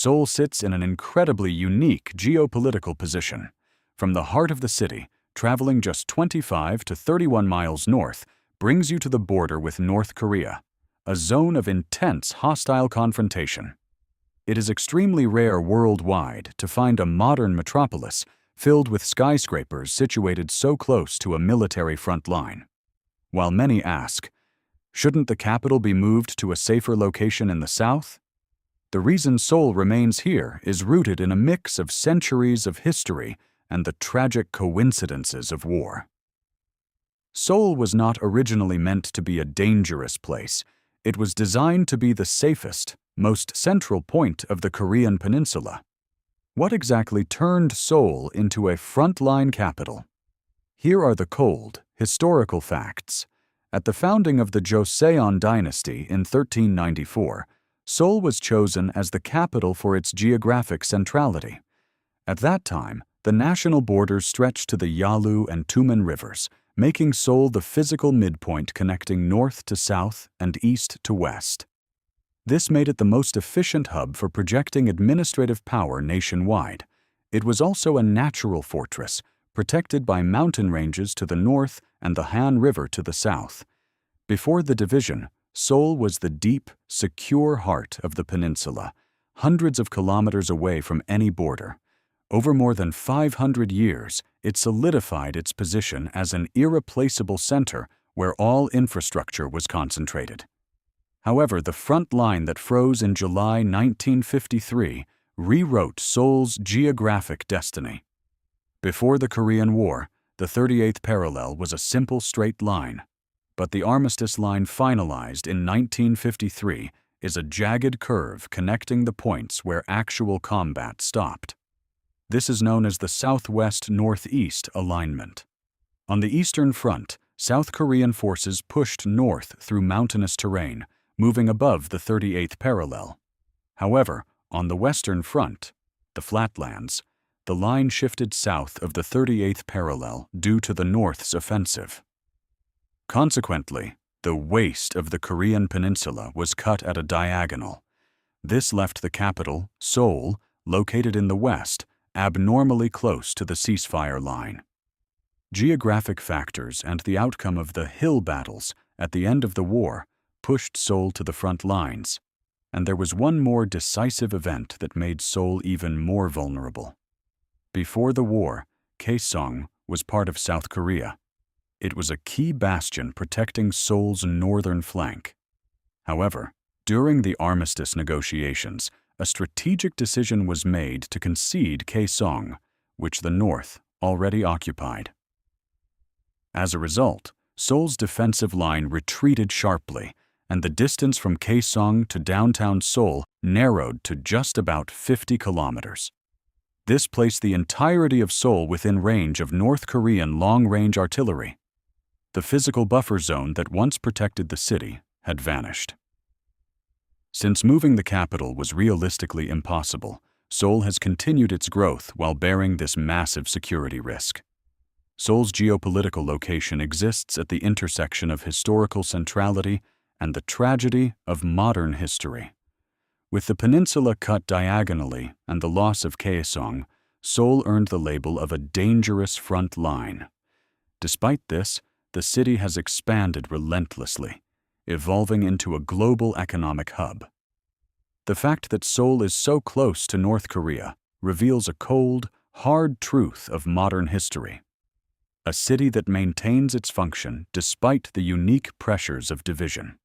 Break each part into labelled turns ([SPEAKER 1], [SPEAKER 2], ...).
[SPEAKER 1] Seoul sits in an incredibly unique geopolitical position. From the heart of the city, traveling just 25 to 31 miles north, brings you to the border with North Korea, a zone of intense hostile confrontation. It is extremely rare worldwide to find a modern metropolis filled with skyscrapers situated so close to a military front line. While many ask, shouldn't the capital be moved to a safer location in the south? The reason Seoul remains here is rooted in a mix of centuries of history and the tragic coincidences of war. Seoul was not originally meant to be a dangerous place. It was designed to be the safest, most central point of the Korean peninsula. What exactly turned Seoul into a frontline capital? Here are the cold, historical facts. At the founding of the Joseon dynasty in 1394, Seoul was chosen as the capital for its geographic centrality. At that time, the national borders stretched to the Yalu and Tumen rivers, making Seoul the physical midpoint connecting north to south and east to west. This made it the most efficient hub for projecting administrative power nationwide. It was also a natural fortress, protected by mountain ranges to the north and the Han River to the south. Before the division, Seoul was the deep, secure heart of the peninsula, hundreds of kilometers away from any border. Over more than 500 years, it solidified its position as an irreplaceable center where all infrastructure was concentrated. However, the front line that froze in July 1953 rewrote Seoul's geographic destiny. Before the Korean War, the 38th parallel was a simple straight line. But the armistice line finalized in 1953 is a jagged curve connecting the points where actual combat stopped. This is known as the Southwest-Northeast alignment. On the Eastern Front, South Korean forces pushed north through mountainous terrain, moving above the 38th parallel. However, on the Western Front, the flatlands, the line shifted south of the 38th parallel due to the North's offensive. Consequently, the waist of the Korean peninsula was cut at a diagonal. This left the capital, Seoul, located in the west, abnormally close to the ceasefire line. Geographic factors and the outcome of the hill battles at the end of the war pushed Seoul to the front lines, and there was one more decisive event that made Seoul even more vulnerable. Before the war, Kaesong was part of South Korea. It was a key bastion protecting Seoul's northern flank. However, during the armistice negotiations, a strategic decision was made to concede Kaesong, which the North already occupied. As a result, Seoul's defensive line retreated sharply, and the distance from Kaesong to downtown Seoul narrowed to just about 50 kilometers. This placed the entirety of Seoul within range of North Korean long-range artillery. The physical buffer zone that once protected the city had vanished. Since moving the capital was realistically impossible, Seoul has continued its growth while bearing this massive security risk. Seoul's geopolitical location exists at the intersection of historical centrality and the tragedy of modern history. With the peninsula cut diagonally and the loss of Kaesong, Seoul earned the label of a dangerous front line. Despite this, the city has expanded relentlessly, evolving into a global economic hub. The fact that Seoul is so close to North Korea reveals a cold, hard truth of modern history. A city that maintains its function despite the unique pressures of division.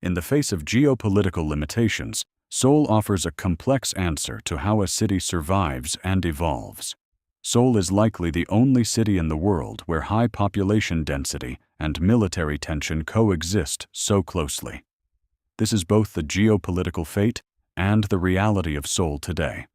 [SPEAKER 1] In the face of geopolitical limitations, Seoul offers a complex answer to how a city survives and evolves. Seoul is likely the only city in the world where high population density and military tension coexist so closely. This is both the geopolitical fate and the reality of Seoul today.